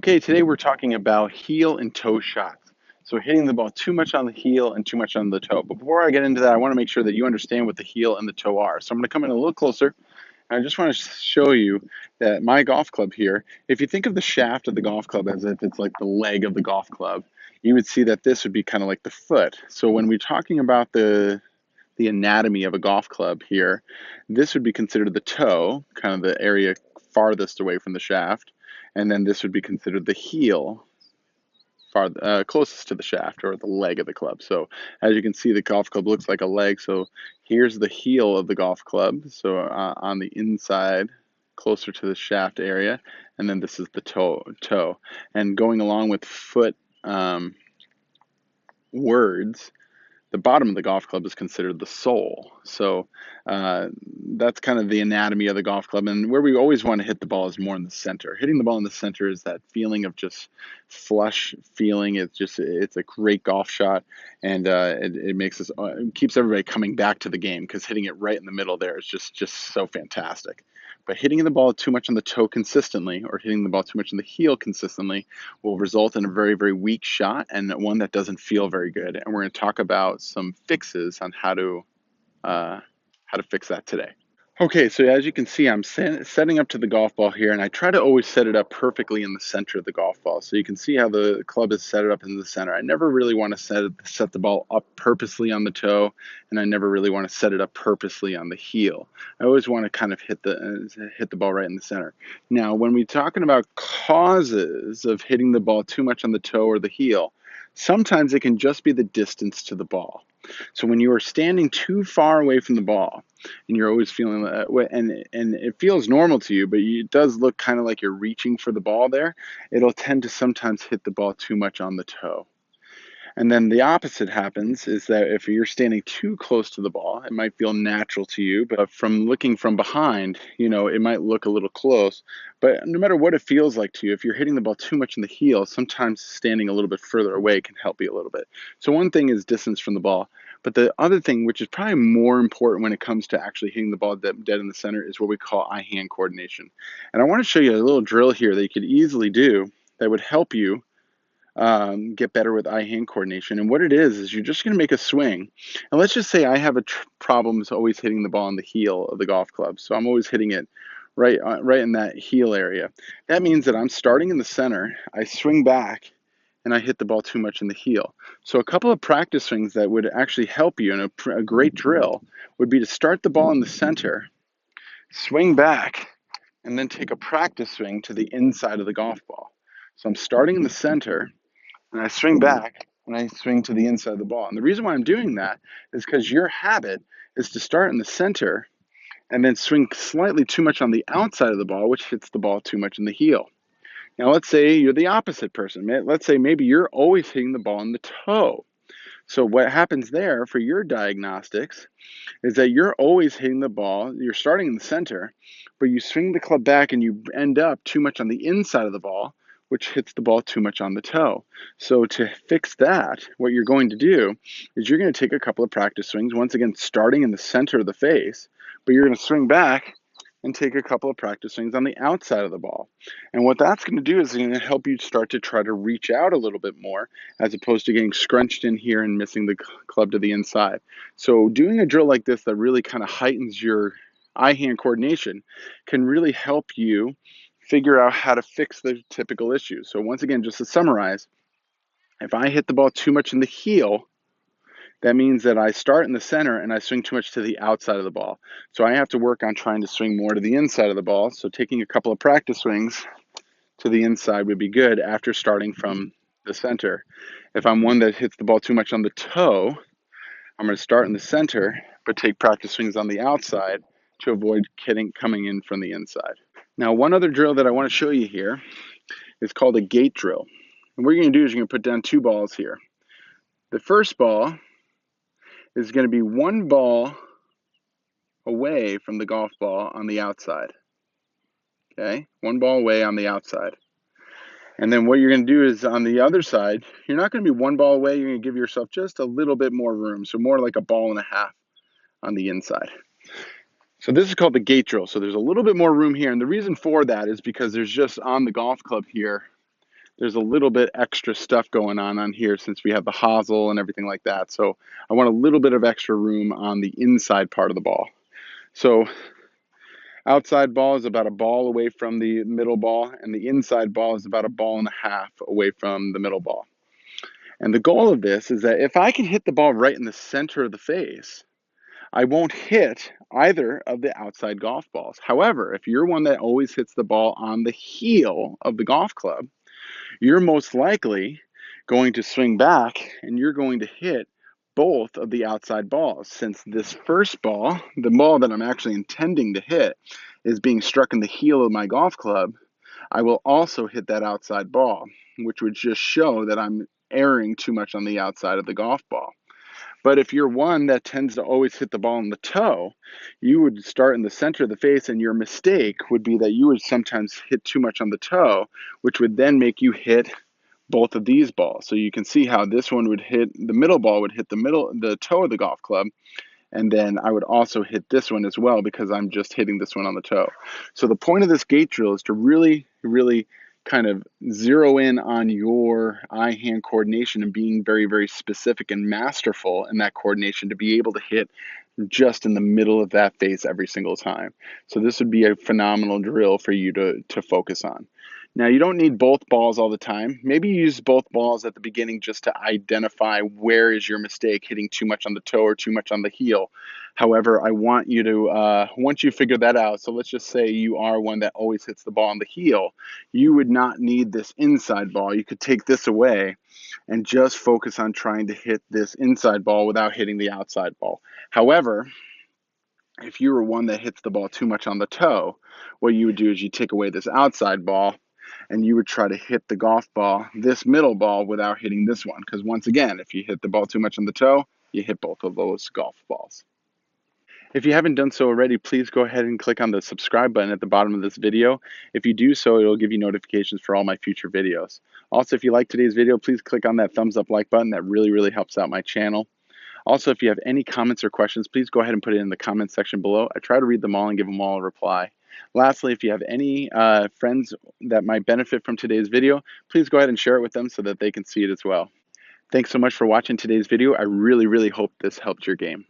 Okay, today we're talking about heel and toe shots. So hitting the ball too much on the heel and too much on the toe. But before I get into that, I want to make sure that you understand what the heel and the toe are. So I'm going to come in a little closer. And I just want to show you that my golf club here, if you think of the shaft of the golf club as if it's like the leg of the golf club, you would see that this would be kind of like the foot. So when we're talking about the anatomy of a golf club here, this would be considered the toe, kind of the area farthest away from the shaft, and then this would be considered the heel, closest to the shaft or the leg of the club. So as you can see, the golf club looks like a leg. So here's the heel of the golf club. So on the inside, closer to the shaft area, and then this is the toe. And going along with foot words, the bottom of the golf club is considered the sole. So that's kind of the anatomy of the golf club. And where we always want to hit the ball is more in the center. Hitting the ball in the center is that feeling of just flush feeling. It's a great golf shot, and it makes us it keeps everybody coming back to the game because hitting it right in the middle there is just so fantastic. But hitting the ball too much on the toe consistently, or hitting the ball too much on the heel consistently, will result in a very, very weak shot and one that doesn't feel very good. And we're going to talk about some fixes on how to fix that today. Okay, so as you can see, I'm setting up to the golf ball here, and I try to always set it up perfectly in the center of the golf ball. So you can see how the club is set it up in the center. I never really want to set the ball up purposely on the toe, and I never really want to set it up purposely on the heel. I always want to kind of hit the ball right in the center. Now, when we're talking about causes of hitting the ball too much on the toe or the heel, sometimes it can just be the distance to the ball. So when you are standing too far away from the ball, and you're always feeling that way, and it feels normal to you, but it does look kind of like you're reaching for the ball there, it'll tend to sometimes hit the ball too much on the toe. And then the opposite happens is that if you're standing too close to the ball, it might feel natural to you, but from looking from behind, it might look a little close. But no matter what it feels like to you, if you're hitting the ball too much in the heel, sometimes standing a little bit further away can help you a little bit. So one thing is distance from the ball. But the other thing, which is probably more important when it comes to actually hitting the ball dead in the center, is what we call eye-hand coordination. And I want to show you a little drill here that you could easily do that would help you get better with eye-hand coordination. And what it is you're just going to make a swing. And let's just say I have problems always hitting the ball on the heel of the golf club. So I'm always hitting it right in that heel area. That means that I'm starting in the center, I swing back, and I hit the ball too much in the heel. So a couple of practice swings that would actually help you, and a great drill would be to start the ball in the center, swing back, and then take a practice swing to the inside of the golf ball. So I'm starting in the center, and I swing back, and I swing to the inside of the ball. And the reason why I'm doing that is because your habit is to start in the center and then swing slightly too much on the outside of the ball, which hits the ball too much in the heel. Now, let's say you're the opposite person. Let's say maybe you're always hitting the ball in the toe. So what happens there for your diagnostics is that you're always hitting the ball, you're starting in the center, but you swing the club back and you end up too much on the inside of the ball, which hits the ball too much on the toe. So to fix that, what you're going to do is you're going to take a couple of practice swings, once again starting in the center of the face, but you're going to swing back and take a couple of practice swings on the outside of the ball. And what that's going to do is going to help you start to try to reach out a little bit more as opposed to getting scrunched in here and missing the club to the inside. So doing a drill like this that really kind of heightens your eye-hand coordination can really help you figure out how to fix the typical issues. So once again, just to summarize, if I hit the ball too much in the heel, that means that I start in the center and I swing too much to the outside of the ball. So I have to work on trying to swing more to the inside of the ball. So taking a couple of practice swings to the inside would be good after starting from the center. If I'm one that hits the ball too much on the toe, I'm going to start in the center, but take practice swings on the outside to avoid coming in from the inside. Now, one other drill that I want to show you here is called a gate drill. And what you're going to do is you're going to put down two balls here. The first ball is going to be one ball away from the golf ball on the outside. Okay, one ball away on the outside. And then what you're going to do is on the other side, you're not going to be one ball away. You're going to give yourself just a little bit more room. So more like a ball and a half on the inside. So this is called the gate drill. So there's a little bit more room here. And the reason for that is because there's just on the golf club here, there's a little bit extra stuff going on here since we have the hosel and everything like that. So I want a little bit of extra room on the inside part of the ball. So outside ball is about a ball away from the middle ball, and the inside ball is about a ball and a half away from the middle ball. And the goal of this is that if I can hit the ball right in the center of the face, I won't hit either of the outside golf balls. However, if you're one that always hits the ball on the heel of the golf club, you're most likely going to swing back and you're going to hit both of the outside balls. Since this first ball, the ball that I'm actually intending to hit, is being struck in the heel of my golf club, I will also hit that outside ball, which would just show that I'm erring too much on the outside of the golf ball. But if you're one that tends to always hit the ball in the toe, you would start in the center of the face, and your mistake would be that you would sometimes hit too much on the toe, which would then make you hit both of these balls. So you can see how this one would hit, the middle ball would hit the toe of the golf club, and then I would also hit this one as well because I'm just hitting this one on the toe. So the point of this gait drill is to really, really kind of zero in on your eye-hand coordination and being very, very specific and masterful in that coordination to be able to hit just in the middle of that face every single time. So this would be a phenomenal drill for you to focus on. Now, you don't need both balls all the time. Maybe you use both balls at the beginning just to identify where is your mistake, hitting too much on the toe or too much on the heel. However, I want you to, once you figure that out, so let's just say you are one that always hits the ball on the heel, you would not need this inside ball. You could take this away and just focus on trying to hit this inside ball without hitting the outside ball. However, if you were one that hits the ball too much on the toe, what you would do is you take away this outside ball and you would try to hit the golf ball, this middle ball, without hitting this one. Because once again, if you hit the ball too much on the toe, you hit both of those golf balls. If you haven't done so already, please go ahead and click on the subscribe button at the bottom of this video. If you do so, it'll give you notifications for all my future videos. Also, if you like today's video, please click on that thumbs up like button. That really, really helps out my channel. Also, if you have any comments or questions, please go ahead and put it in the comments section below. I try to read them all and give them all a reply. Lastly, if you have any friends that might benefit from today's video, please go ahead and share it with them so that they can see it as well. Thanks so much for watching today's video. I really, really hope this helped your game.